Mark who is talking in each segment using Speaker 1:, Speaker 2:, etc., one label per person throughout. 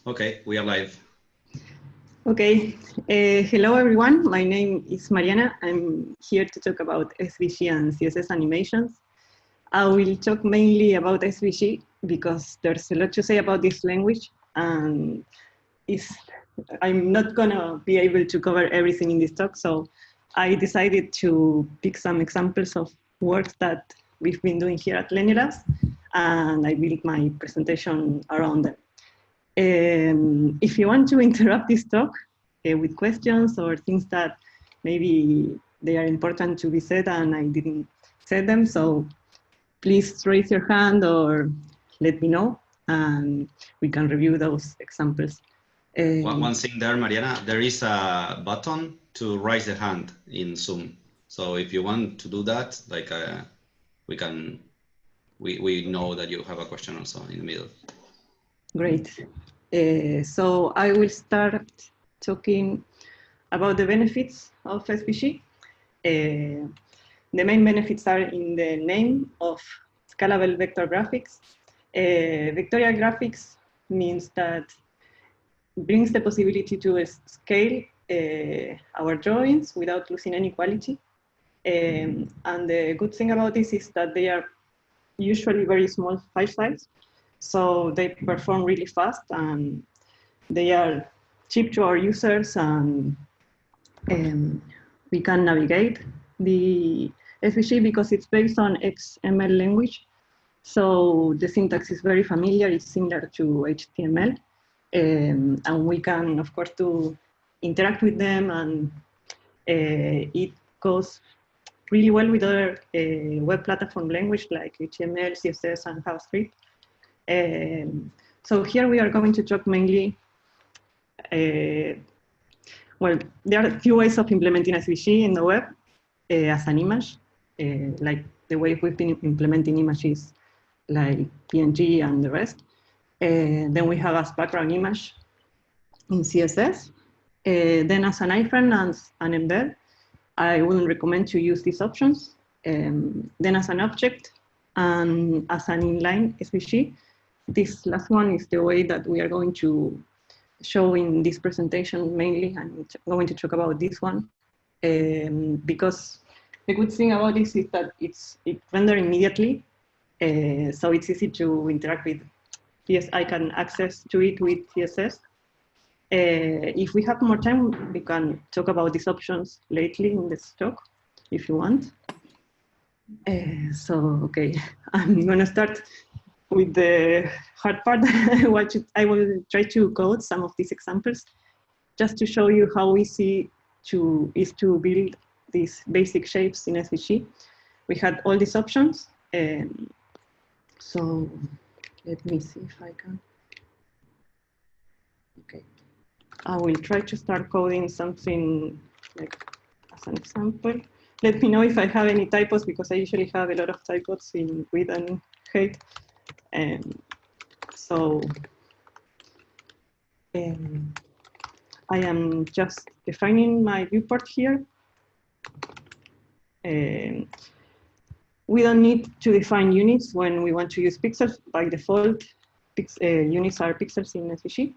Speaker 1: Okay, we are live.
Speaker 2: Okay, hello everyone. My name is Mariana. I'm here to talk about SVG and CSS Animations. I will talk mainly about SVG because there's a lot to say about this language, and I'm not gonna be able to cover everything in this talk, so I decided to pick some examples of works that we've been doing here at Lenny-Labs, and I built my presentation around them. If you want to interrupt this talk with questions or things that maybe they are important to be said and I didn't say them, so please raise your hand or let me know and we can review those examples.
Speaker 1: One thing there, Mariana, there is a button to raise the hand in Zoom. So if you want to do that, like we know that you have a question also in the middle.
Speaker 2: Great. So I will start talking about the benefits of SVG. The main benefits are in the name of scalable vector graphics. Vectorial graphics means that brings the possibility to scale our drawings without losing any quality. And the good thing about this is that they are usually very small file size. So they perform really fast and they are cheap to our users, and we can navigate the SVG because it's based on XML language. So the syntax is very familiar, it's similar to HTML. And we can, of course, to interact with them, and it goes really well with other web platform language like HTML, CSS, and JavaScript. So here we are going to talk mainly, well, there are a few ways of implementing SVG in the web as an image, like the way we've been implementing images like PNG and the rest. Then we have as background image in CSS. Then as an iframe and an embed, I wouldn't recommend to use these options. Then as an object and as an inline SVG, this last one is the way that we are going to show in this presentation mainly. I'm going to talk about this one because the good thing about this is that it renders immediately, so it's easy to interact with. Yes, I can access to it with CSS. If we have more time, we can talk about these options later in this talk, if you want. So, okay, I'm gonna start with the hard part. I will try to code some of these examples just to show you how easy it is to build these basic shapes in SVG. We had all these options. So let me see if I can. Okay. I will try to start coding something like as an example. Let me know if I have any typos because I usually have a lot of typos in read and height. So I am just defining my viewport here. We don't need to define units when we want to use pixels. By default, units are pixels in SVG.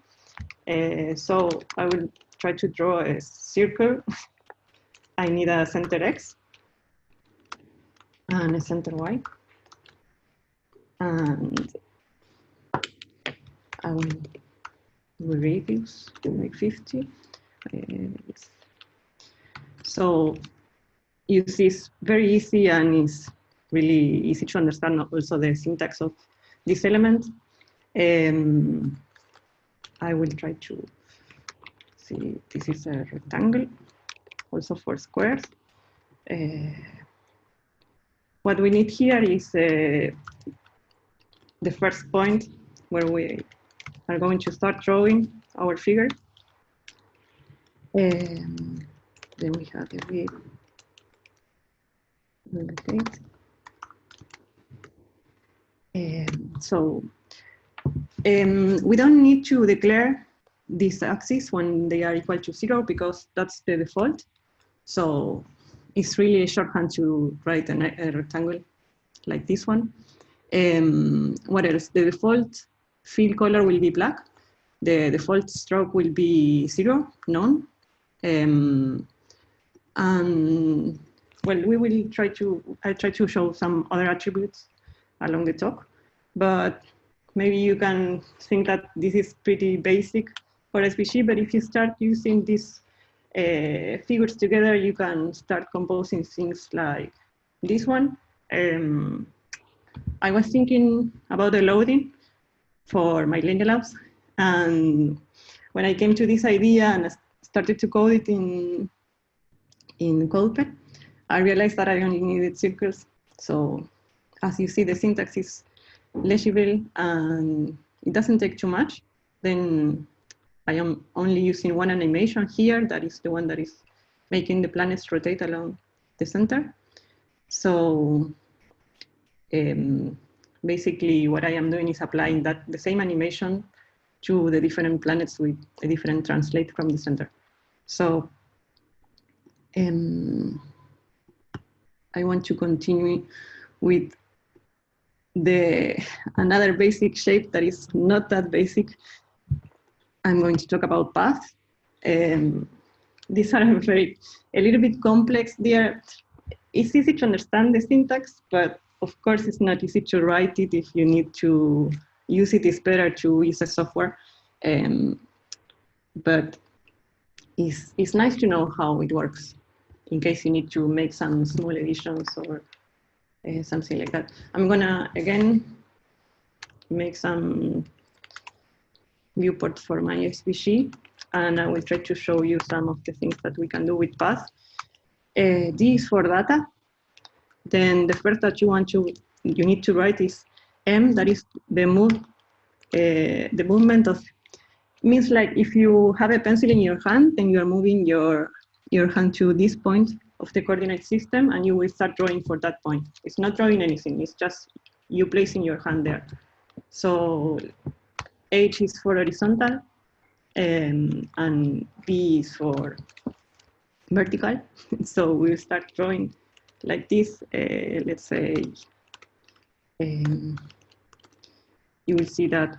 Speaker 2: So I will try to draw a circle. I need a center X and a center Y. And I will do radius to make 50. So you see it's very easy and it's really easy to understand also the syntax of this element. I will try to see, this is a rectangle, also for squares. What we need here is the first point where we are going to start drawing our figure. Then we have the read. So we don't need to declare these axes when they are equal to 0 because that's the default. So it's really a shorthand to write a rectangle like this one. What else? The default fill color will be black. the default stroke will be 0, none. And well, I'll try to show some other attributes along the talk, but maybe you can think that this is pretty basic for SVG, but if you start using these figures together, you can start composing things like this one. I was thinking about the loading for my linear labs, and when I came to this idea and I started to code it in CodePen, I realized that I only needed circles. So as you see, the syntax is legible and it doesn't take too much. Then I am only using one animation here. That is the one that is making the planets rotate along the center. So basically what I am doing is applying the same animation to the different planets with a different translate from the center. So I want to continue with another basic shape that is not that basic. I'm going to talk about paths. These are a little bit complex. It's easy to understand the syntax, but of course it's not easy to write it. If you need to use it, it's better to use a software. But it's nice to know how it works in case you need to make some small additions or something like that. I'm gonna, again, make some viewports for my SVG, and I will try to show you some of the things that we can do with paths. This for data. Then the first that you need to write is M, that is the movement of, means like if you have a pencil in your hand, then you are moving your hand to this point of the coordinate system, and you will start drawing for that point. It's not drawing anything, it's just you placing your hand there. So H is for horizontal, and B is for vertical. So we'll start drawing like this. Let's say, you will see that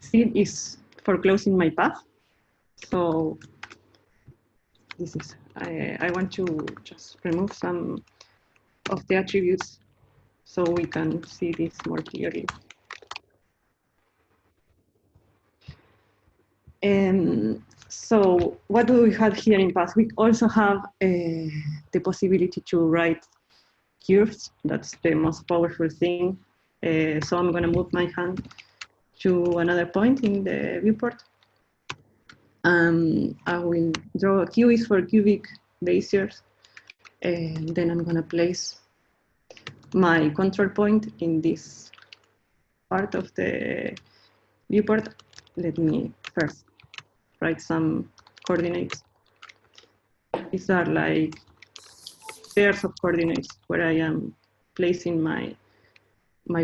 Speaker 2: C is for closing my path. So this is, I want to just remove some of the attributes so we can see this more clearly. So what do we have here in path? We also have the possibility to write curves. That's the most powerful thing. So I'm going to move my hand to another point in the viewport. I will draw a Q is for cubic Beziers. And then I'm going to place my control point in this part of the viewport. Let me first write some coordinates. These are like pairs of coordinates where I am placing my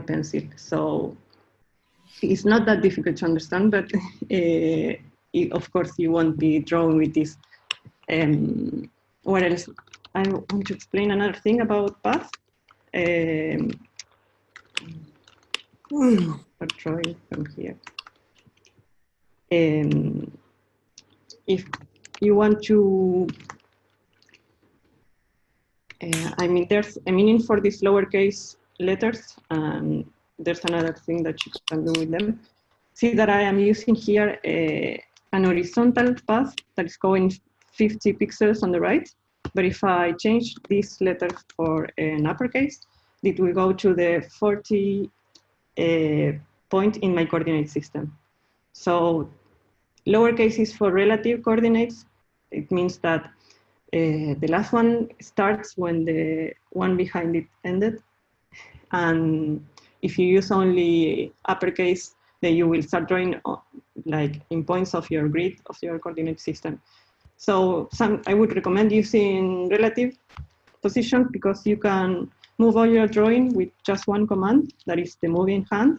Speaker 2: pencil. So it's not that difficult to understand, but of course you won't be drawing with this. What else? I want to explain another thing about paths. For drawing from here. If you want to, I mean, there's a meaning for these lowercase letters, and there's another thing that you can do with them. See that I am using here an horizontal path that is going 50 pixels on the right. But if I change this letter for an uppercase, it will go to the 40 point in my coordinate system. So lowercase is for relative coordinates. It means that the last one starts when the one behind it ended. And if you use only uppercase, then you will start drawing like in points of your grid of your coordinate system. So I would recommend using relative position because you can move all your drawing with just one command, that is the moving hand.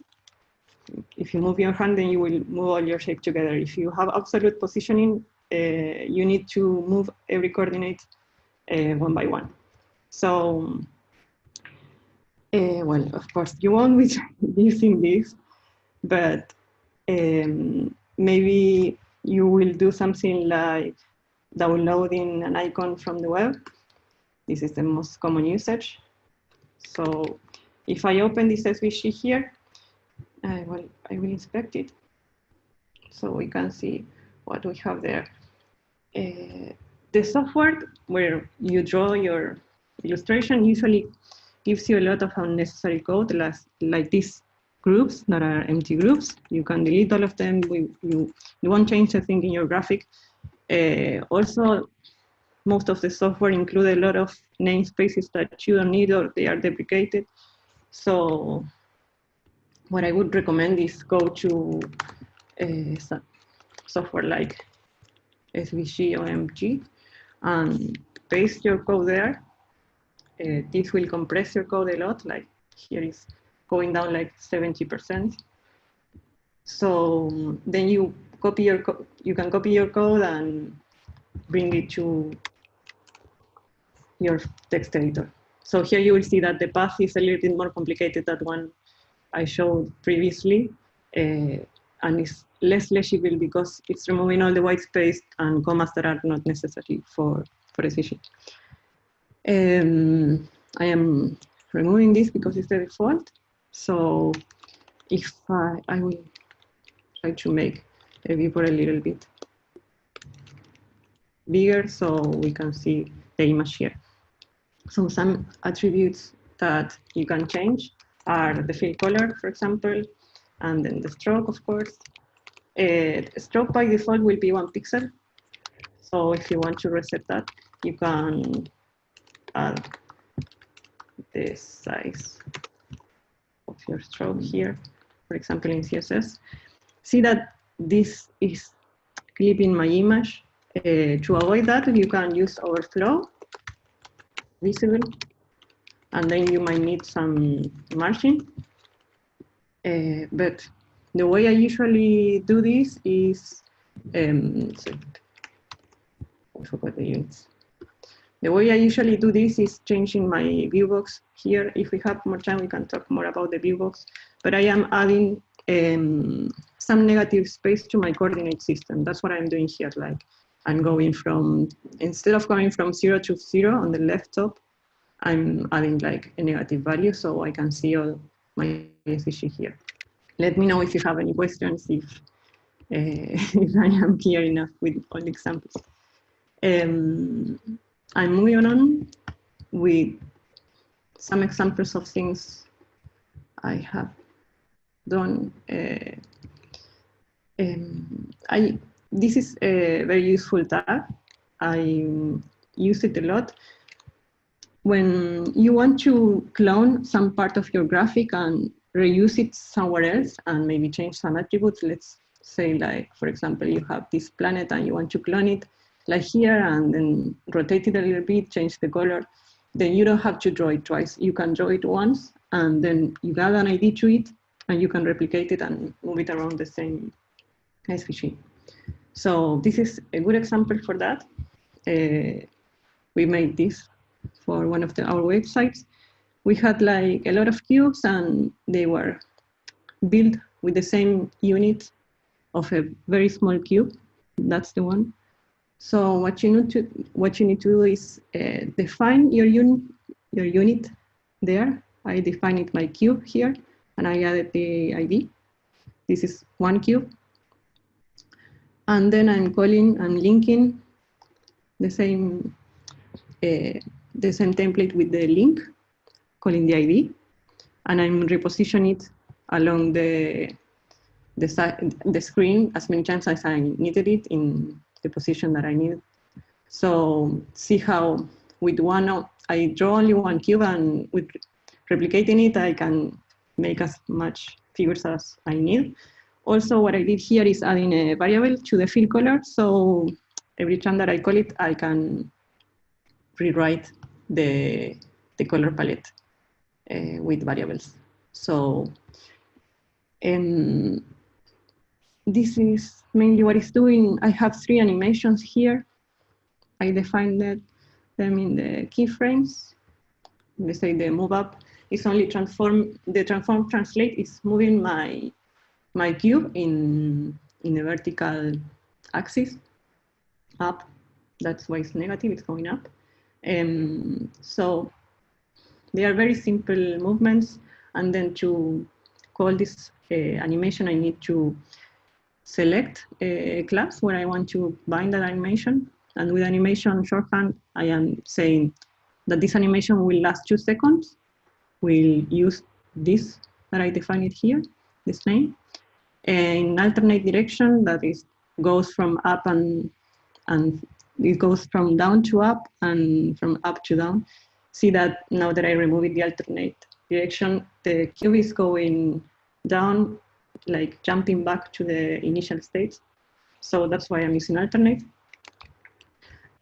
Speaker 2: If you move your hand, then you will move all your shape together. If you have absolute positioning, you need to move every coordinate one by one. So, well, of course, you won't be using this, but Maybe you will do something like downloading an icon from the web. This is the most common usage. So if I open this SVG here, I will inspect it. So we can see what we have there. The software where you draw your illustration usually gives you a lot of unnecessary code, like these groups that are empty groups. You can delete all of them. You won't change a thing in your graphic. Also, most of the software include a lot of namespaces that you don't need or they are deprecated. So what I would recommend is go to software like SVG or MG and paste your code there. This will compress your code a lot, like here is going down like 70%. So then you copy your you can copy your code and bring it to your text editor. So here you will see that the path is a little bit more complicated than one I showed previously, and it's less legible because it's removing all the white space and commas that are not necessary for SVG. I am removing this because it's the default. So if I will try to make a viewport a little bit bigger so we can see the image here. So some attributes that you can change are the fill color, for example, and then the stroke, of course. Stroke by default will be 1 pixel. So if you want to reset that, you can add the size of your stroke here, for example, in CSS. See that this is clipping my image. To avoid that, you can use overflow, visible, and then you might need some margin. But the way I usually do this is, I forgot the units. The way I usually do this is changing my view box here. If we have more time, we can talk more about the view box. But I am adding some negative space to my coordinate system. That's what I'm doing here. Like I'm going from, instead of going from 0 to 0 on the left top, I'm adding like a negative value so I can see all my SVG here. Let me know if you have any questions, if I am clear enough with all the examples. I'm moving on with some examples of things I have done. This is a very useful tag. I use it a lot. When you want to clone some part of your graphic and reuse it somewhere else and maybe change some attributes, let's say like, for example, you have this planet and you want to clone it like here and then rotate it a little bit, change the color, then you don't have to draw it twice. You can draw it once and then you add an ID to it and you can replicate it and move it around the same SVG. So this is a good example for that. We made this for one of our websites. We had like a lot of cubes and they were built with the same unit of a very small cube. That's the one. So what you need to do is define your unit there. I define it my cube here and I added the ID. This is one cube. And then I'm linking the same template with the link, calling the ID, and I'm repositioning it along the screen as many times as I needed it in the position that I need. So see how with one, I draw only one cube, and with replicating it, I can make as much figures as I need. Also, what I did here is adding a variable to the fill color. So every time that I call it, I can rewrite the color palette with variables. So this is mainly what it's doing. I have 3 animations here. I defined them in the keyframes. Let's say the move up is only the transform translate is moving my my cube in the vertical axis, up. That's why it's negative, it's going up. So they are very simple movements. And then to call this animation, I need to select a class where I want to bind that animation. And with animation shorthand, I am saying that this animation will last 2 seconds. We'll use this that I define it here, this name. In alternate direction, that is goes from up and it goes from down to up and from up to down. See that now that I remove it, the alternate direction, the cube is going down, like jumping back to the initial state. So that's why I'm using alternate.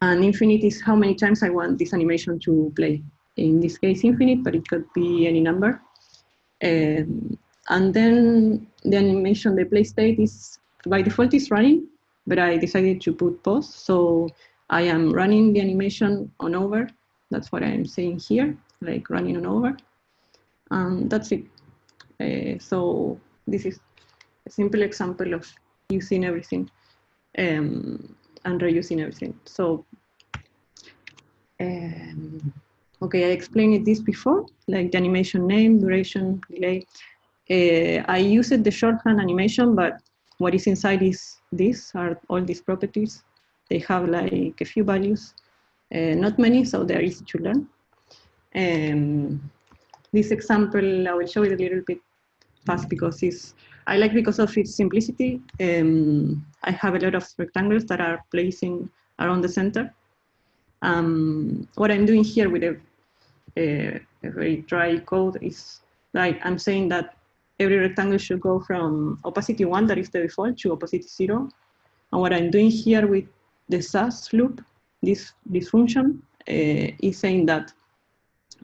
Speaker 2: And infinite is how many times I want this animation to play. In this case, infinite, but it could be any number. And then the animation, the play state is, by default is running, but I decided to put pause. So I am running the animation on over. That's what I'm saying here, like running on over. And that's it. So this is a simple example of using everything and reusing everything. So, okay, I explained this before, like the animation name, duration, delay. I used the shorthand animation, but what is inside is these are all these properties. They have like a few values, not many, so they're easy to learn. This example, I will show it a little bit fast because I like because of its simplicity. I have a lot of rectangles that are placing around the center. What I'm doing here with a very dry code is like I'm saying that every rectangle should go from opacity 1, that is the default, to opacity 0. And what I'm doing here with the SAS loop, this function, is saying that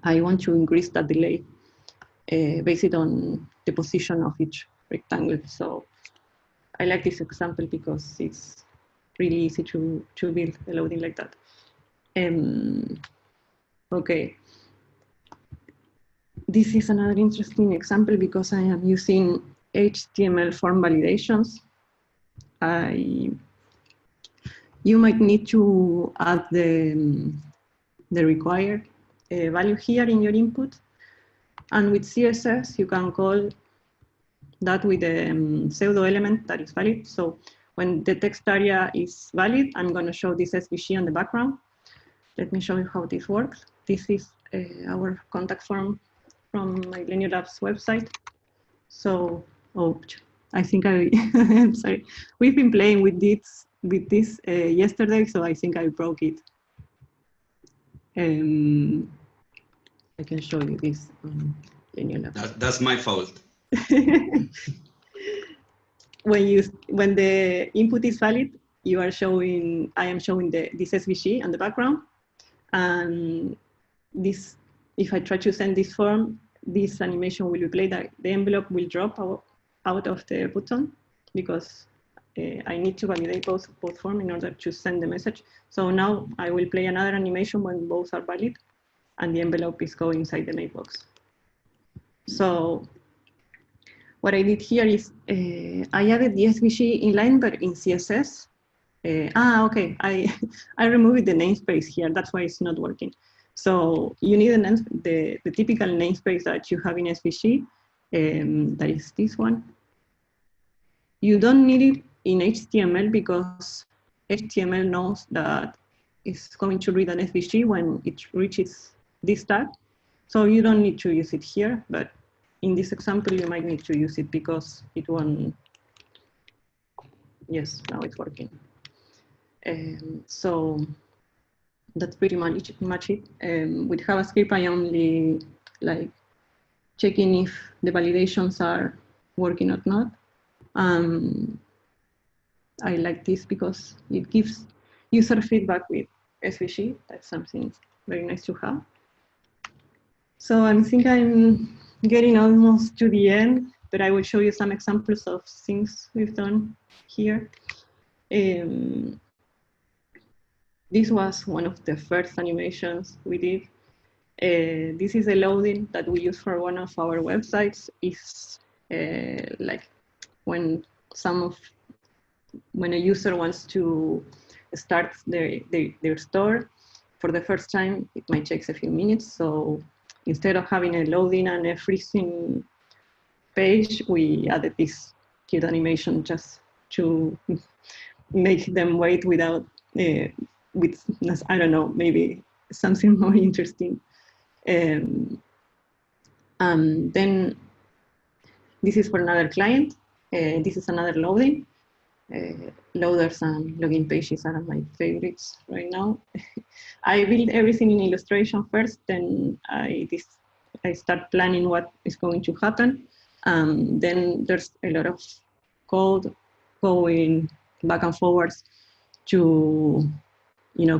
Speaker 2: I want to increase that delay based on the position of each rectangle. So I like this example because it's really easy to build a loading like that. Okay. This is another interesting example because I am using HTML form validations. You might need to add the required value here in your input. And with CSS, you can call that with a pseudo element that is valid. So when the text area is valid, I'm going to show this SVG on the background. Let me show you how this works. This is our contact form from my Linear Labs website. So, I think I'm sorry. We've been playing with this yesterday, so I think I broke it. I can show you this on Linear Labs.
Speaker 1: That's my fault.
Speaker 2: When the input is valid, you are showing. I am showing this SVG on the background, and this. If I try to send this form, this animation will be played. The envelope will drop out of the button because I need to validate both forms in order to send the message. So now I will play another animation when both are valid, and the envelope is going inside the mailbox. So what I did here is I added the SVG inline, but in CSS. Okay, I removed the namespace here. That's why it's not working. So you need the typical namespace that you have in SVG. That is this one. You don't need it in HTML because HTML knows that it's going to read an SVG when it reaches this tag. So you don't need to use it here, but in this example, you might need to use it because it won't. Yes, now it's working. So that's pretty much it. With JavaScript, I only like checking if the validations are working or not. I like this because it gives user feedback with SVG. That's something very nice to have. So I think I'm getting almost to the end, but I will show you some examples of things we've done here. This was one of the first animations we did. This is a loading that we use for one of our websites. It's like when when a user wants to start their store for the first time, it might take a few minutes. So instead of having a loading and a freezing page, we added this cute animation just to make them wait without, with, I don't know, maybe something more interesting. Then this is for another client. This is another loading. Loaders and login pages are my favorites right now. I build everything in Illustration first, then I start planning what is going to happen. Then there's a lot of code going back and forwards to,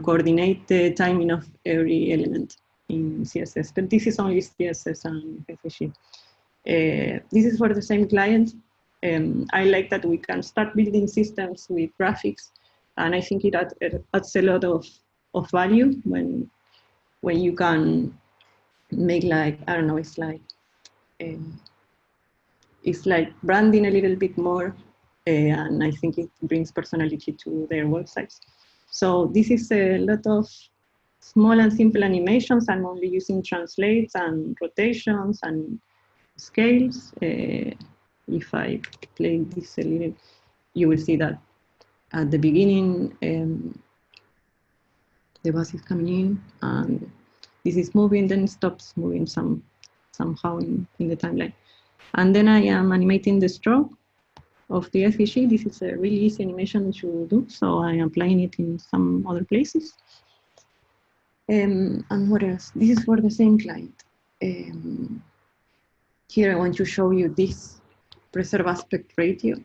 Speaker 2: coordinate the timing of every element in CSS. But this is only CSS and SVG. This is for the same client. I like that we can start building systems with graphics, and I think it adds a lot of value when you can make, like, I don't know, it's like branding a little bit more, and I think it brings personality to their websites. So this is a lot of small and simple animations. I'm only using translates and rotations and scales. If I play this a little, you will see that at the beginning, the bus is coming in, and this is moving, then stops moving somehow in the timeline. And then I am animating the stroke of the SVG. This is a really easy animation to do, so I am applying it in some other places. And what else? This is for the same client. Here I want to show you this preserve aspect ratio.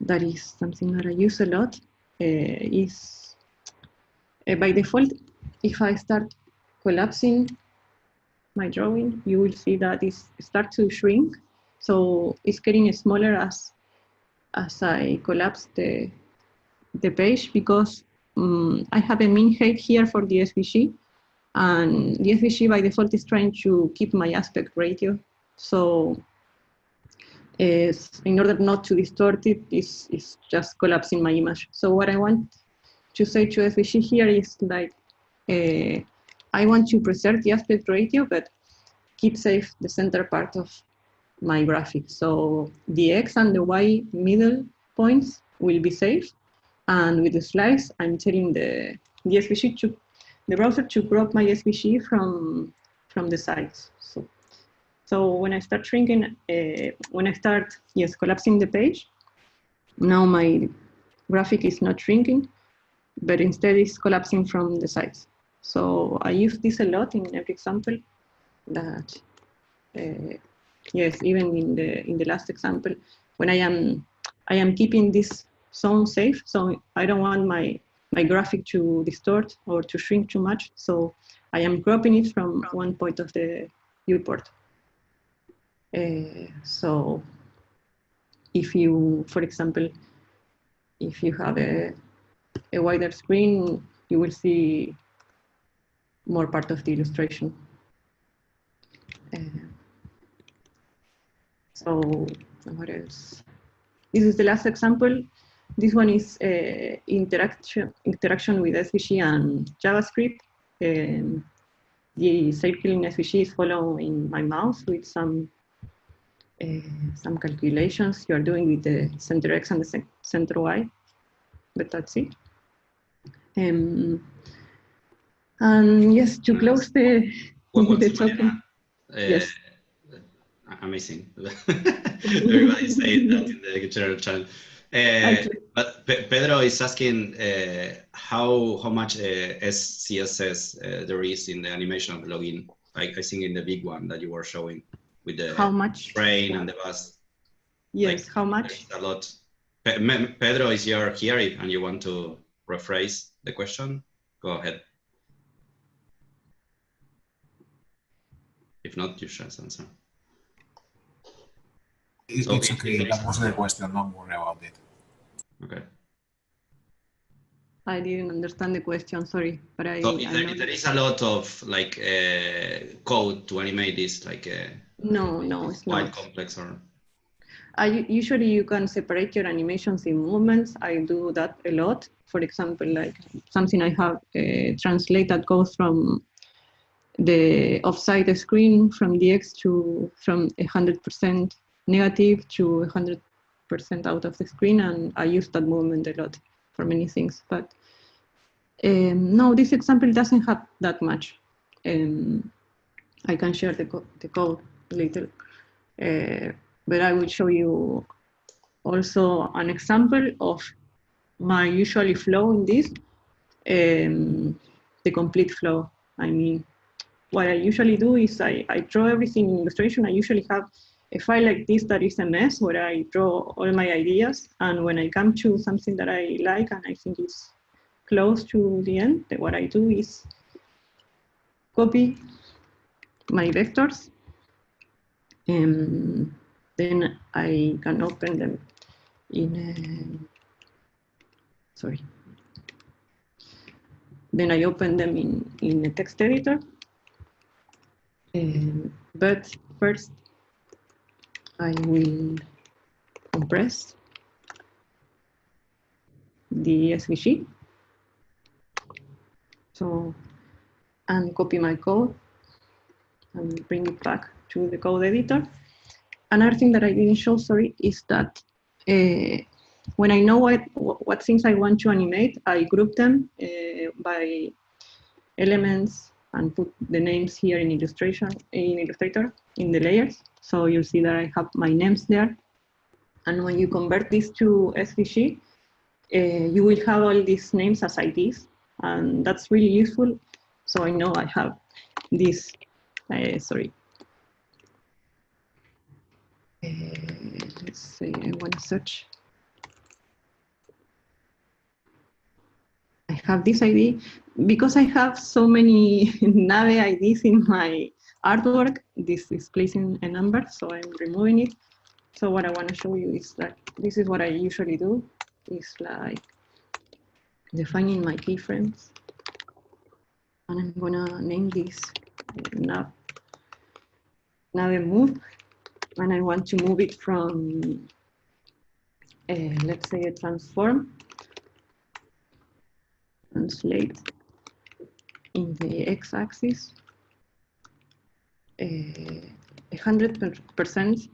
Speaker 2: That is something that I use a lot. By default, if I start collapsing my drawing, you will see that it starts to shrink. So it's getting smaller as I collapse the page, because I have a min height here for the SVG, and the SVG by default is trying to keep my aspect ratio. So in order not to distort it, it's just collapsing my image. So what I want to say to SVG here is like, I want to preserve the aspect ratio, but keep safe the center part of my graphic. So the X and the Y middle points will be safe. And with the slice, I'm telling the SVG the browser to crop my SVG from the sides. So when I start shrinking, when I start, collapsing the page, now my graphic is not shrinking, but instead it's collapsing from the sides. So I use this a lot in every example. That yes, even in the last example, when I am keeping this zone safe, so I don't want my graphic to distort or to shrink too much. So I am cropping it from one point of the viewport. So if you, for example, if you have a wider screen, you will see more part of the illustration. So what else? This is the last example. This one is interaction with SVG and JavaScript. The circling SVG is following my mouse with some calculations you are doing with the center X and the center Y, but that's it. And yes, to close the token. Yes.
Speaker 1: Amazing. Everybody saying that in the general channel. But Pedro is asking how much SCSS there is in the animation of the login. I think in the big one that you were showing with the
Speaker 2: how much
Speaker 1: train and the bus.
Speaker 2: Yes, like, how much?
Speaker 1: A lot. Pedro, is here and you want to rephrase the question? Go ahead. If not, you should answer.
Speaker 3: It's okay. That was the question. Don't worry about it.
Speaker 1: Okay.
Speaker 2: I didn't understand the question. Sorry, but
Speaker 1: So there is a lot of like code to animate this, like
Speaker 2: no, it's
Speaker 1: quite
Speaker 2: not
Speaker 1: complex, or
Speaker 2: Usually you can separate your animations in movements. I do that a lot. For example, like something I have translate that goes from the offside screen from DX to from 100% negative to 100% out of the screen, and I use that movement a lot for many things. But no, this example doesn't have that much. I can share the code later, but I will show you also an example of my usually flow in this, the complete flow. I mean, what I usually do is I draw everything in illustration. I usually have a file like this that is a mess where I draw all my ideas, and when I come to something that I like and I think is close to the end, what I do is copy my vectors, and then I can open them in sorry. Then I open them in a text editor. But first, I will compress the SVG. So, and copy my code and bring it back to the code editor. Another thing that I didn't show, sorry, is that when I know what things I want to animate, I group them by elements and put the names here in Illustrator in the layers. So you'll see that I have my names there. And when you convert this to SVG, you will have all these names as IDs, and that's really useful. So I know I have this, sorry. Let's say I want to search. I have this ID. Because I have so many Nave IDs in my artwork, this is placing a number, so I'm removing it. So what I want to show you is that this is what I usually do. It's like defining my keyframes. And I'm gonna name this Nave move. And I want to move it from, let's say, a transform, translate in the x-axis, 100%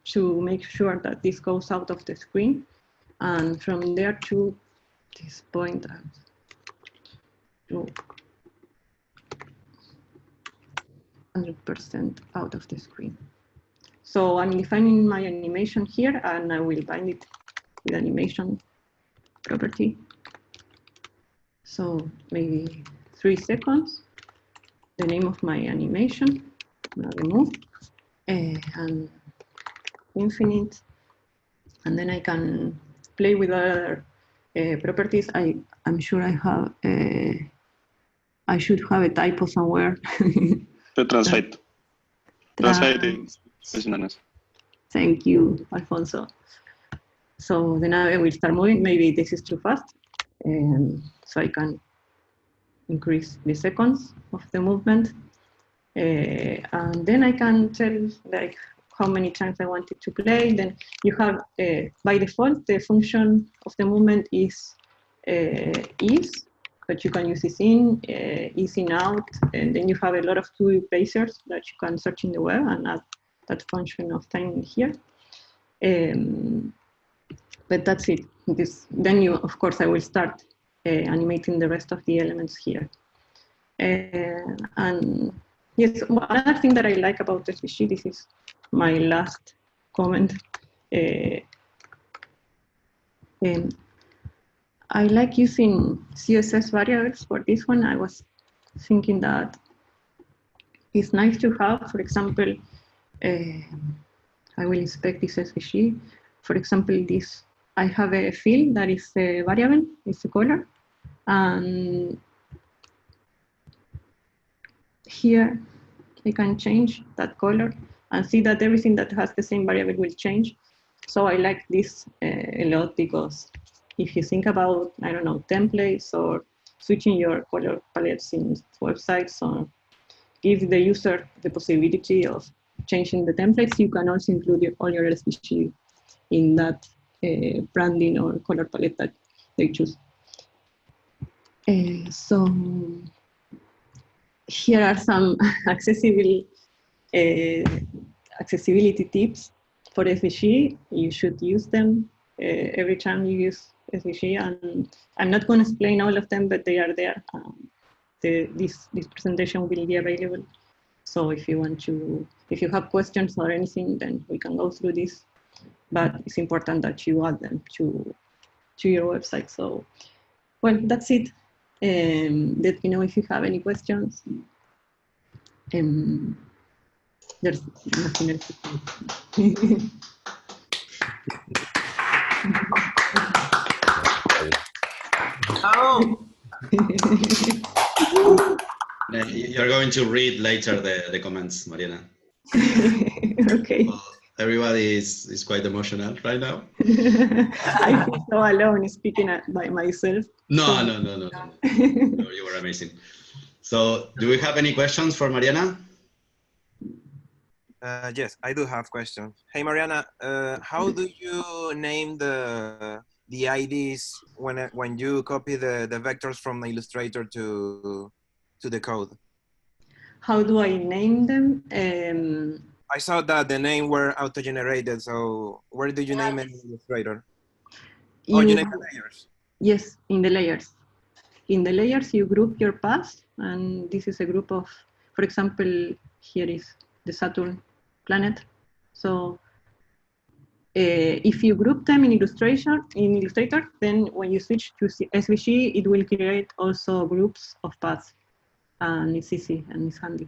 Speaker 2: to make sure that this goes out of the screen, and from there to this point to 100% out of the screen. So I'm defining my animation here, and I will bind it with animation property. So maybe 3 seconds, the name of my animation, remove, and infinite. And then I can play with other properties. I'm sure I have, I should have a typo somewhere.
Speaker 4: The translate. Translating is nice.
Speaker 2: Thank you, Alfonso. So then I will start moving. Maybe this is too fast. So I can increase the seconds of the movement. And then I can tell like how many times I want it to play. Then you have, by default, the function of the movement is is, but you can use is in out, and then you have a lot of tool placers that you can search in the web and add that function of time here. But that's it. Then you, of course, I will start animating the rest of the elements here. And yes, another thing that I like about SVG, this is my last comment. I like using CSS variables for this one. I was thinking that it's nice to have, for example, I will inspect this SVG. For example, this, I have a field that is a variable, it's a color. And here I can change that color and see that everything that has the same variable will change. So I like this a lot, because if you think about, I don't know, templates or switching your color palettes in websites, or give the user the possibility of changing the templates, you can also include all your SVG in that branding or color palette that they choose. So here are some accessibility tips for SVG. You should use them every time you use SVG, and I'm not going to explain all of them, but they are there. This presentation will be available. So if you have questions or anything, then we can go through this. But it's important that you add them to your website. So, well, that's it. Let me know if you have any questions. There's nothing else to say.
Speaker 5: Oh.
Speaker 1: You're going to read later the comments, Mariana.
Speaker 2: Okay.
Speaker 1: Well, everybody is quite emotional right now.
Speaker 2: I feel so alone speaking by myself.
Speaker 1: No, you were amazing. So, do we have any questions for Mariana?
Speaker 5: Yes, I do have questions. Hey, Mariana, how do you name the IDs when you copy the vectors from the Illustrator to the code?
Speaker 2: How do I name them?
Speaker 5: I saw that the name were auto-generated, so where do you name it in Illustrator? You name the layers?
Speaker 2: Yes, in the layers. In the layers, you group your paths, and this is a group of, for example, here is the Saturn planet. So if you group them in Illustrator, then when you switch to SVG, it will create also groups of paths, and it's easy and it's handy.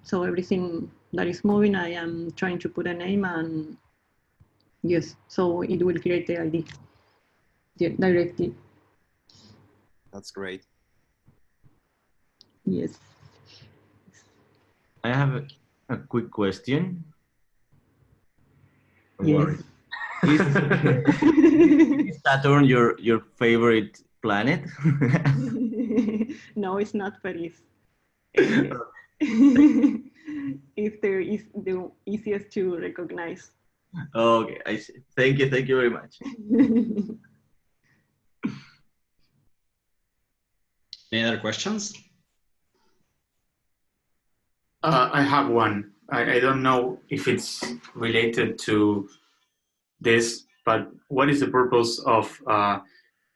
Speaker 2: So everything that is moving, I am trying to put a name, and yes, so it will create the ID directly.
Speaker 5: That's great.
Speaker 2: Yes.
Speaker 6: I have a quick question.
Speaker 2: Yes.
Speaker 6: Is Saturn your favorite planet?
Speaker 2: No, it's not Paris. If there is the easiest to recognize.
Speaker 6: Okay, I see. Thank you very much.
Speaker 1: Any other questions?
Speaker 3: I have one. I don't know if it's related to this, but what is the purpose of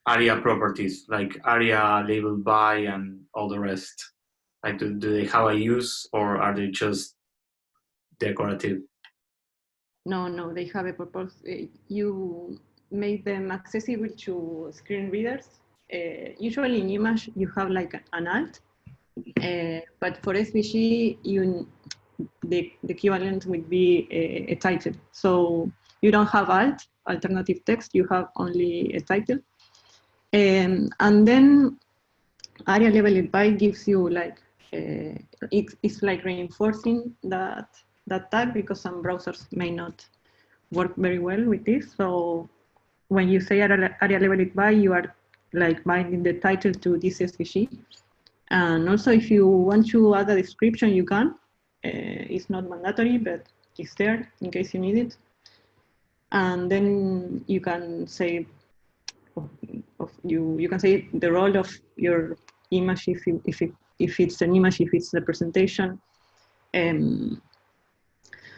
Speaker 3: ARIA properties, like ARIA labeled by and all the rest? Like, do they have a use, or are they just decorative?
Speaker 2: No, they have a purpose. You make them accessible to screen readers. Usually in Image, you have like an alt, but for SVG, the equivalent would be a title. So you don't have alternative text, you have only a title. And then ARIA labeled by gives you like, it's like reinforcing that tag, because some browsers may not work very well with this. So when you say ARIA labeled by, you are like binding the title to this SVG. And also if you want to add a description, you can. It's not mandatory, but it's there in case you need it. And then you can say, you can say the role of your image, if it's an image, if it's the presentation.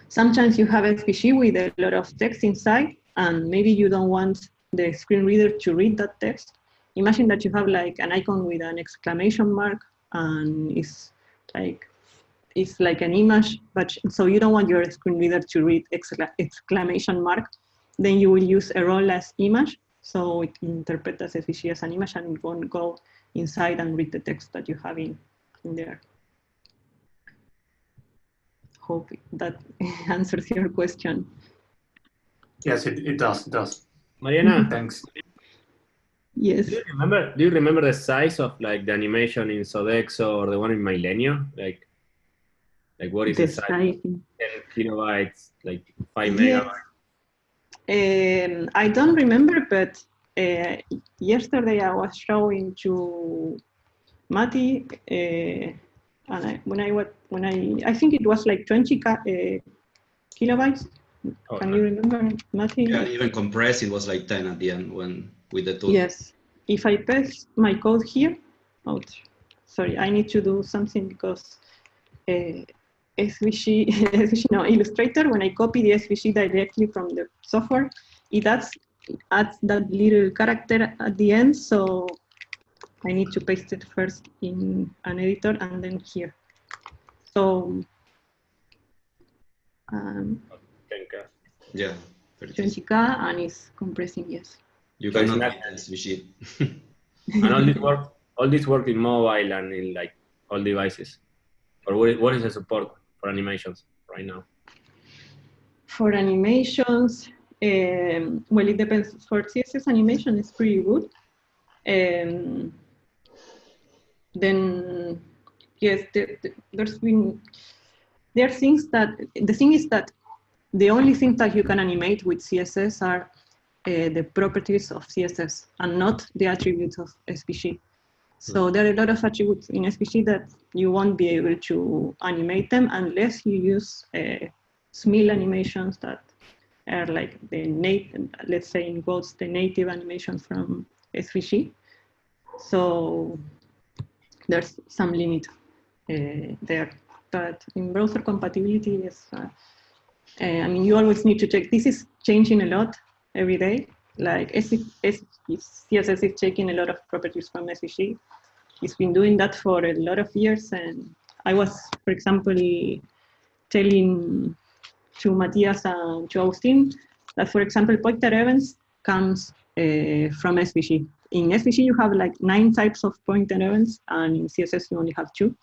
Speaker 2: Sometimes you have SVG with a lot of text inside, and maybe you don't want the screen reader to read that text. Imagine that you have like an icon with an exclamation mark, and it's like an image, but so you don't want your screen reader to read exclamation mark. Then you will use a role as image, so it interprets as SVG as an image, and it won't go inside and read the text that you have in there. Hope that answers your question.
Speaker 3: Yes, it does.
Speaker 7: Mariana,
Speaker 3: Thanks.
Speaker 2: Yes.
Speaker 7: Do you remember the size of like the animation in Sodexo or the one in Milenio? Like what is the size? 10 kilobytes, like 5 megabytes?
Speaker 2: I don't remember, but yesterday I was showing to Mati, and I think it was like 20 kilobytes,
Speaker 7: Oh,
Speaker 2: Can you remember? Nothing.
Speaker 1: Yeah, even compress, it was like 10 at the end when with the tool.
Speaker 2: Yes. If I paste my code here, oh, sorry, I need to do something because SVG, no, Illustrator, when I copy the SVG directly from the software, it adds that little character at the end, so I need to paste it first in an editor and then here. So,
Speaker 7: 10K.
Speaker 1: Yeah,
Speaker 2: 20K and it's compressing, yes.
Speaker 1: you
Speaker 7: So it's
Speaker 1: cannot
Speaker 7: not-
Speaker 1: beat SVG.
Speaker 7: And all this work in mobile and in like all devices. Or what is the support for animations right now?
Speaker 2: For animations, well, it depends. For CSS animation, it's pretty good. Then, yes, there are things that, the thing is that the only things that you can animate with CSS are the properties of CSS and not the attributes of SVG. So there are a lot of attributes in SVG that you won't be able to animate them unless you use SMIL animations that are like the native, let's say in quotes, the native animation from SVG. So there's some limit there. But in browser compatibility, yes, I mean, you always need to check. This is changing a lot every day. Like CSS is checking a lot of properties from SVG. It's been doing that for a lot of years. And I was, for example, telling to Matthias and to Agustin that, for example, pointer events comes from SVG. In SVG, you have like 9 types of pointer events, and in CSS, you only have 2.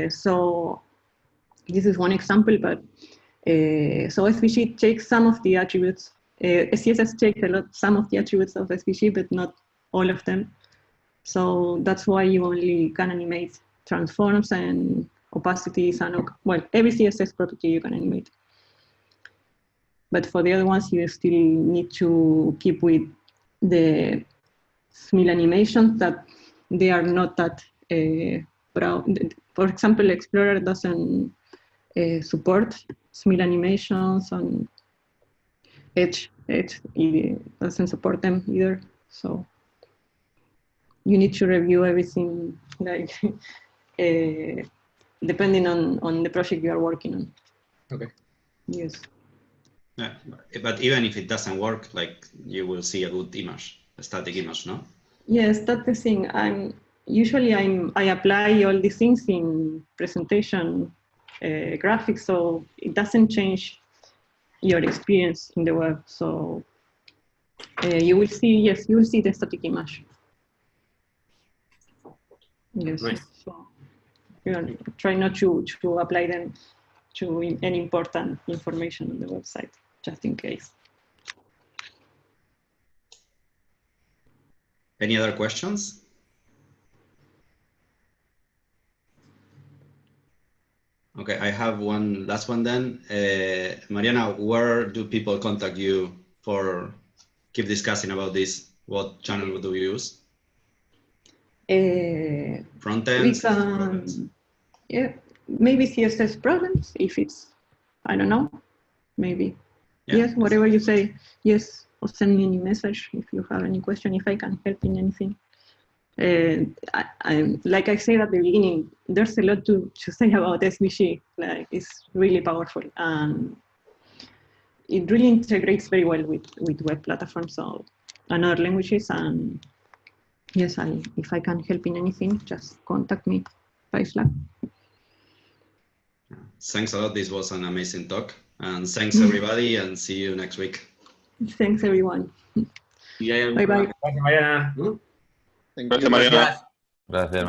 Speaker 2: So this is one example, but so SVG takes some of the attributes. CSS takes some of the attributes of SVG, but not all of them. So that's why you only can animate transforms and opacities and, well, every CSS property you can animate. But for the other ones, you still need to keep with the SMIL animations that they are not that broad. For example, Explorer doesn't support SMIL animations, and Edge it doesn't support them either. So you need to review everything, like depending on the project you are working on.
Speaker 7: Okay.
Speaker 2: Yes.
Speaker 1: Yeah, but even if it doesn't work, like you will see a good image, a static image, no?
Speaker 2: Yes, that's the thing. I apply all these things in presentation graphics, so it doesn't change your experience in the web. So you will see, yes, you will see the static image. Yes.
Speaker 7: Nice.
Speaker 2: So you try not to apply them to any important information on the website, just in case.
Speaker 1: Any other questions? Okay, I have one last one then. Mariana, where do people contact you for keep discussing about this? What channel do you use? Front end?
Speaker 2: Yeah, maybe CSS problems, if it's, I don't know, maybe. Yeah. Yes, whatever you say, yes, or send me any message if you have any question, if I can help in anything. Like I said at the beginning, there's a lot to say about SVG. Like, it's really powerful, and it really integrates very well with web platforms and other languages. And yes, if I can help in anything, just contact me by Slack.
Speaker 1: Thanks a lot. This was an amazing talk. And thanks everybody, and see you next week.
Speaker 2: Thanks everyone.
Speaker 6: Yeah.
Speaker 2: Bye bye.
Speaker 7: Gracias, Mariana.
Speaker 4: Gracias, Mariana.
Speaker 8: Gracias,